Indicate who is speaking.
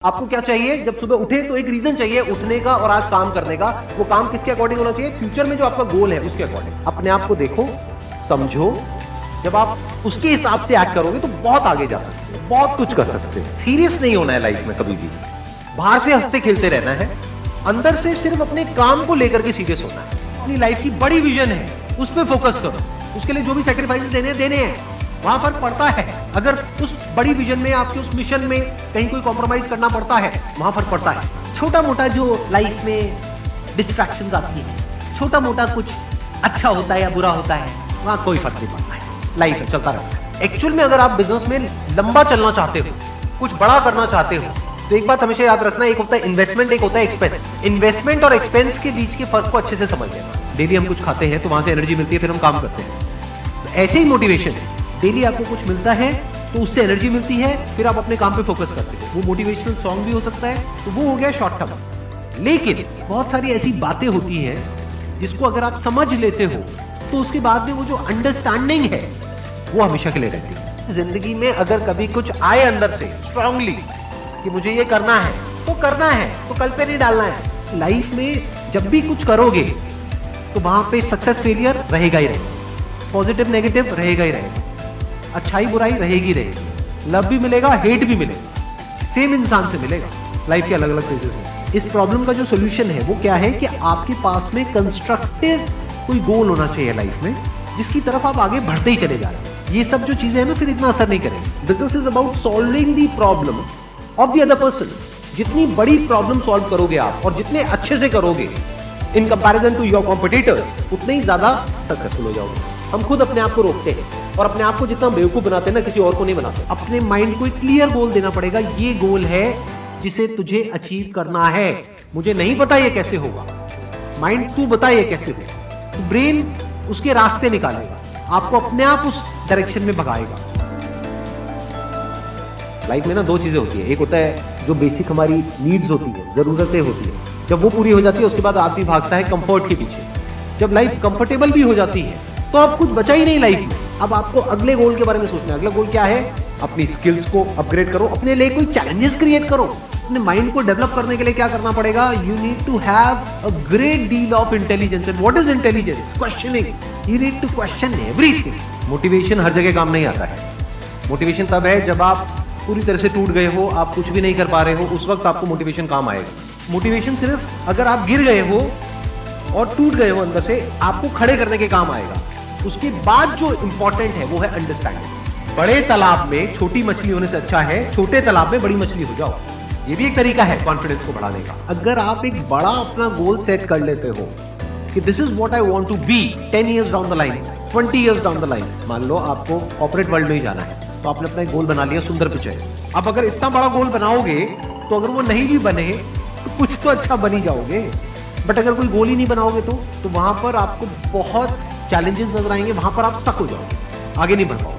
Speaker 1: आपको क्या चाहिए? जब सुबह उठे तो एक रीजन चाहिए उठने का और आज काम करने का। वो काम किसके अकॉर्डिंग होना चाहिए? फ्यूचर में जो आपका गोल है उसके अकॉर्डिंग। अपने आप को देखो, समझो। जब आप उसके हिसाब से एक्ट करोगे तो बहुत आगे जा सकते हो, बहुत कुछ कर सकते हो। सीरियस नहीं होना है लाइफ में कभी भी। बाहर से हंसते खेलते रहना है, अंदर से सिर्फ अपने काम को लेकर के सीरियस होना है। अपनी लाइफ की बड़ी विजन है, उस पर फोकस करो। उसके लिए जो भी सैक्रिफाइस देने हैं वहां फर्क पड़ता है। अगर उस बड़ी विजन में, आपके उस मिशन में कहीं कोई कॉम्प्रोमाइज करना पड़ता है, वहां फर्क पड़ता है। छोटा मोटा जो लाइफ में डिस्ट्रैक्शंस आती है, छोटा मोटा कुछ अच्छा होता है या बुरा होता है, वहां कोई फर्क नहीं पड़ता है। लाइफ है, चलता रहता है। एक्चुअल में अगर आप बिजनेस में लंबा चलना चाहते हो, कुछ बड़ा करना चाहते हो, तो एक बात हमेशा याद रखना, एक होता है इन्वेस्टमेंट, एक होता है एक्सपेंस। इन्वेस्टमेंट और एक्सपेंस के बीच के फर्क को अच्छे से समझ लेना। डेली हम कुछ खाते हैं तो वहां से एनर्जी मिलती है, फिर हम काम करते हैं। तो ऐसे ही मोटिवेशन है। डेली आपको कुछ मिलता है तो उससे एनर्जी मिलती है, फिर आप अपने काम पे फोकस करते हो। वो मोटिवेशनल सॉन्ग भी हो सकता है, तो वो हो गया शॉर्ट टर्म। लेकिन बहुत सारी ऐसी बातें होती हैं जिसको अगर आप समझ लेते हो तो उसके बाद में वो जो अंडरस्टैंडिंग है वो हमेशा के लिए रहती है। जिंदगी में अगर कभी कुछ आए अंदर से स्ट्रांगली कि मुझे ये करना है तो करना है, तो कल पे नहीं डालना है। लाइफ में जब भी कुछ करोगे तो वहां पे सक्सेस फेलियर रहेगा ही रहेगा, पॉजिटिव नेगेटिव रहेगा ही रहेगा, अच्छाई बुराई रहेगी रहेगी, लव भी मिलेगा, हेट भी मिलेगा, सेम इंसान से मिलेगा लाइफ के अलग अलग फेजेस में। इस प्रॉब्लम का जो सोल्यूशन है वो क्या है कि आपके पास में कंस्ट्रक्टिव कोई गोल होना चाहिए लाइफ में, जिसकी तरफ आप आगे बढ़ते ही चले जा रहे हैं। ये सब जो चीजें हैं ना, फिर इतना असर नहीं करेंगे। Business is about solving the problem of the other person. जितनी बड़ी प्रॉब्लम सॉल्व करोगे आप और जितने अच्छे से करोगे in comparison to your competitors, उतने ही ज्यादा सक्सेसफुल हो जाओगे। हम खुद अपने आप को रोकते हैं और अपने आप को जितना बेवकूफ बनाते हैं ना, किसी और को नहीं बनाते। अपने माइंड को एक क्लियर गोल देना पड़ेगा। ये गोल है जिसे तुझे अचीव करना है। मुझे नहीं पता ये कैसे होगा, माइंड तू बता ये कैसे होगा। तो ब्रेन उसके रास्ते निकालेगा, आपको अपने आप उस डायरेक्शन में भगाएगा। लाइफ में ना दो चीजें होती है। एक होता है जो बेसिक हमारी नीड्स होती है, जरूरतें होती है। जब वो पूरी हो जाती है उसके बाद आदमी भागता है कंफर्ट के पीछे। जब लाइफ कंफर्टेबल भी हो जाती है तो अब कुछ बचा ही नहीं लाइफ में। अब आपको अगले गोल के बारे में सोचना है। अगला गोल क्या है? अपनी स्किल्स को अपग्रेड करो, अपने लिए कोई चैलेंजेस क्रिएट करो। अपने माइंड को डेवलप करने के लिए क्या करना पड़ेगा? You need to have a great deal of intelligence. And what is intelligence? Questioning. You need to question everything. Motivation हर जगह काम नहीं आता है। मोटिवेशन तब है जब आप पूरी तरह से टूट गए हो, आप कुछ भी नहीं कर पा रहे हो, उस वक्त आपको मोटिवेशन काम आएगा। मोटिवेशन सिर्फ अगर आप गिर गए हो और टूट गए हो अंदर से, आपको खड़े करने के काम आएगा। उसके बाद जो इंपॉर्टेंट है वो है अंडरस्टैंडिंग। बड़े तालाब में छोटी मछली होने से अच्छा है छोटे तालाब में बड़ी मछली हो जाओ। ये भी एक तरीका है कॉन्फिडेंस को बढ़ाने का। अगर आप एक बड़ा अपना गोल सेट कर लेते हो कि this is what I want to be 10 years down the line, 20 years down the line. मान लो आपको कॉर्पोरेट वर्ल्ड में ही जाना है, तो आपने अपना एक गोल बना लिया, सुंदर पिक्चर है। अब अगर इतना बड़ा गोल बनाओगे तो अगर वो नहीं भी बने तो कुछ तो अच्छा बन ही जाओगे। बट अगर कोई गोल ही नहीं बनाओगे तो वहां पर आपको बहुत चैलेंजेस नजर आएंगे, वहां पर आप स्टक हो जाओगे, आगे नहीं बढ़ पाओगे।